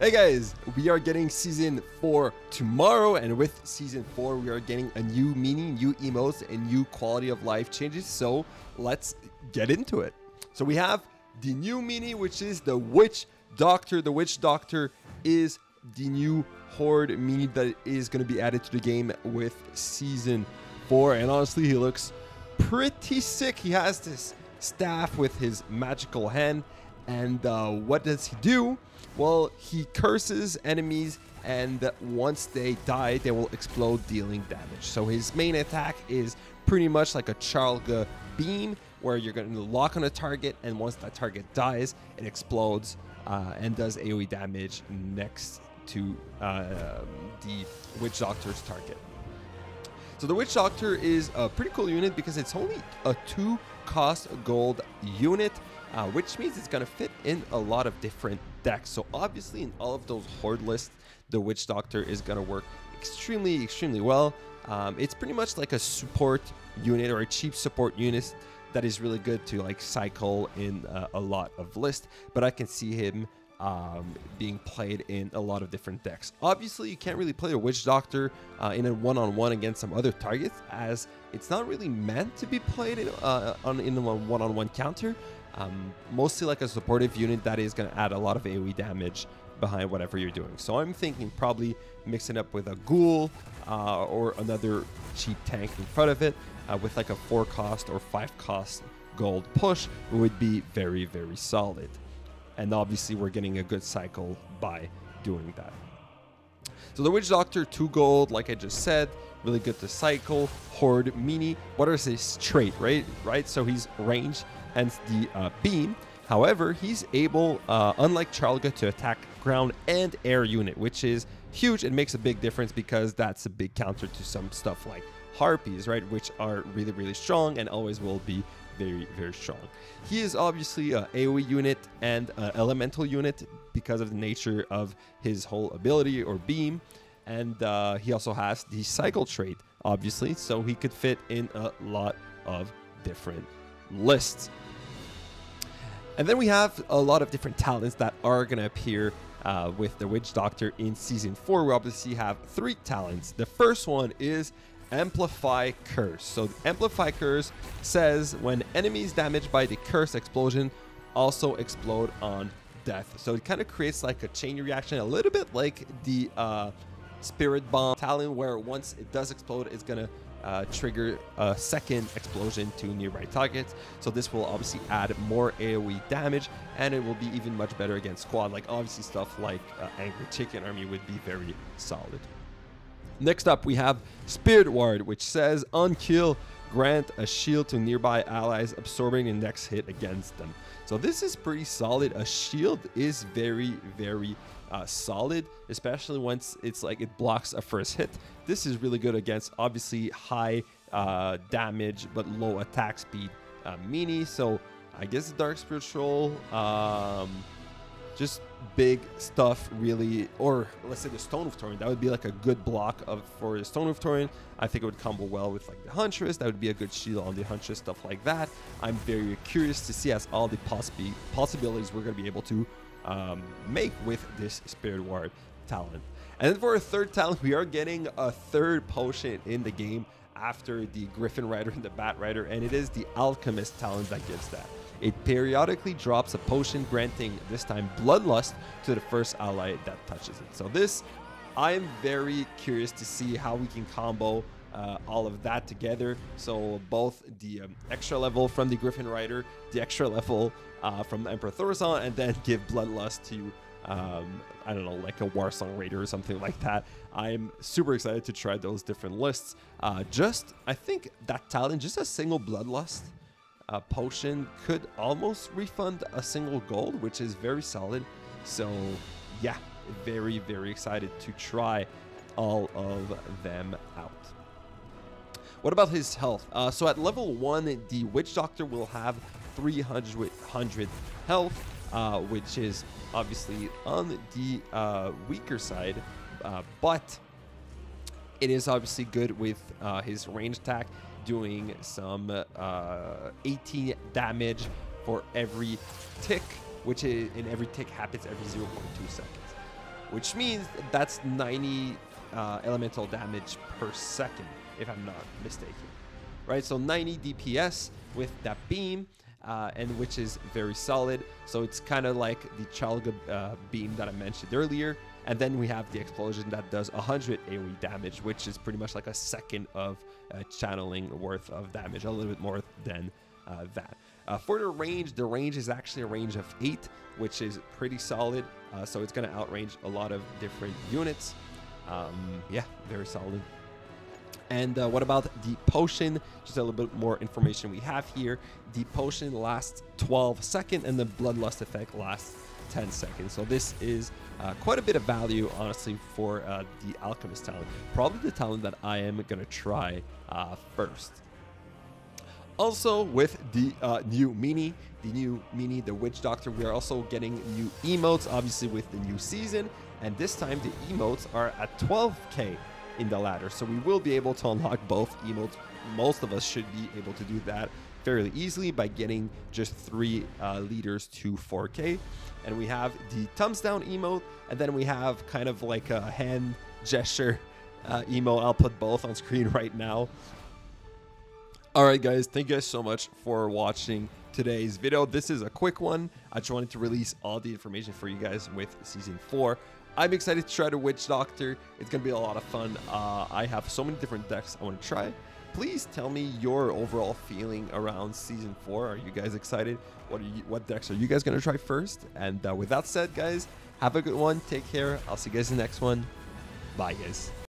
Hey guys, we are getting Season 4 tomorrow, and with Season 4, we are getting a new meaning, new emotes, and new quality of life changes, so let's get into it. So we have the new meaning, which is the Witch Doctor. The Witch Doctor is the new horde meaning that is going to be added to the game with Season 4, and honestly, he looks pretty sick. He has this staff with his magical hand, and what does he do? Well, he curses enemies, and once they die, they will explode, dealing damage. So his main attack is pretty much like a Charlga beam, where you're going to lock on a target, and once that target dies, it explodes and does AoE damage next to the Witch Doctor's target. So the Witch Doctor is a pretty cool unit because it's only a 2-cost gold unit, which means it's going to fit in a lot of different decks. So obviously in all of those horde lists, the Witch Doctor is going to work extremely well. It's pretty much like a support unit, or a cheap support unit that is really good to like cycle in a lot of lists, but I can see him being played in a lot of different decks. Obviously, you can't really play a Witch Doctor in a one-on-one against some other targets, as it's not really meant to be played in a one-on-one counter. Mostly like a supportive unit that is going to add a lot of AoE damage behind whatever you're doing. So I'm thinking probably mixing up with a ghoul or another cheap tank in front of it with like a 4-cost or 5-cost gold push would be very solid. And obviously we're getting a good cycle by doing that. So the Witch Doctor, 2 gold, like I just said, really good to cycle. Horde Mini, what is his trait, right? So he's ranged, hence the beam. However, he's able, unlike Charlga, to attack ground and air unit, which is huge. It makes a big difference because that's a big counter to some stuff like Harpies, right? Which are really strong and always will be very strong. He is obviously a AoE unit and an elemental unit because of the nature of his whole ability or beam, and he also has the cycle trait, obviously, so he could fit in a lot of different lists. And then we have a lot of different talents that are going to appear with the Witch Doctor in Season 4. We obviously have 3 talents. The first one is Amplify Curse. So Amplify Curse says when enemies damaged by the curse explosion also explode on death. So it kind of creates like a chain reaction, a little bit like the Spirit Bomb talent, where once it does explode, it's gonna trigger a second explosion to nearby targets. So this will obviously add more AoE damage, and it will be even much better against squad. Like obviously stuff like Angry Chicken Army would be very solid. Next up, we have Spirit Ward, which says on kill, grant a shield to nearby allies, absorbing the next hit against them. So this is pretty solid. A shield is very solid, especially once it's like it blocks a first hit. This is really good against obviously high damage but low attack speed mini. So I guess the Dark Spiritual, just big stuff really, or let's say the Stone of Torrent, that would be like a good block for the Stone of Torrent. I think it would combo well with like the Huntress. That would be a good shield on the Huntress, stuff like that. I'm very curious to see as all the possibilities we're going to be able to make with this Spirit Ward talent. And then for a third talent, we are getting a third potion in the game after the Griffin Rider and the Bat Rider, and it is the Alchemist talent that gives that. It periodically drops a potion granting, this time, Bloodlust to the first ally that touches it. So this, I'm very curious to see how we can combo all of that together. So both the extra level from the Griffin Rider, the extra level from Emperor Thaurissan, and then give Bloodlust to, I don't know, like a Warsong Raider or something like that. I'm super excited to try those different lists. I think that talent, just a single Bloodlust potion could almost refund a single gold, which is very solid. So yeah, very excited to try all of them out. What about his health? So at level 1, the Witch Doctor will have 300 health, which is obviously on the weaker side, but it is obviously good with his range attack, doing some 18 damage for every tick, which is, and every tick happens every 0.2 seconds. which means that's 90 elemental damage per second, if I'm not mistaken. Right, so 90 DPS with that beam, and which is very solid. So it's kind of like the Chalga beam that I mentioned earlier. And then we have the explosion that does 100 AoE damage, which is pretty much like a second of channeling worth of damage, a little bit more than that. For the range is actually a range of 8, which is pretty solid. So it's going to outrange a lot of different units. Yeah, very solid. And what about the potion? Just a little bit more information we have here. The potion lasts 12 seconds and the bloodlust effect lasts 10 seconds. So this is quite a bit of value, honestly, for the Alchemist talent. Probably the talent that I am going to try first. Also, with the new mini, the Witch Doctor, we are also getting new emotes, obviously with the new season. And this time the emotes are at 12k in the ladder, so we will be able to unlock both emotes. Most of us should be able to do that fairly easily by getting just 3 leaders to 4k. And we have the thumbs down emote, and then we have kind of like a hand gesture emote. I'll put both on screen right now. All right, guys, thank you guys so much for watching today's video. This is a quick one. I just wanted to release all the information for you guys with season 4. I'm excited to try the Witch Doctor. It's going to be a lot of fun. I have so many different decks I want to try. Please tell me your overall feeling around season 4. Are you guys excited? What decks are you guys going to try first? And with that said, guys, have a good one. Take care. I'll see you guys in the next one. Bye, guys.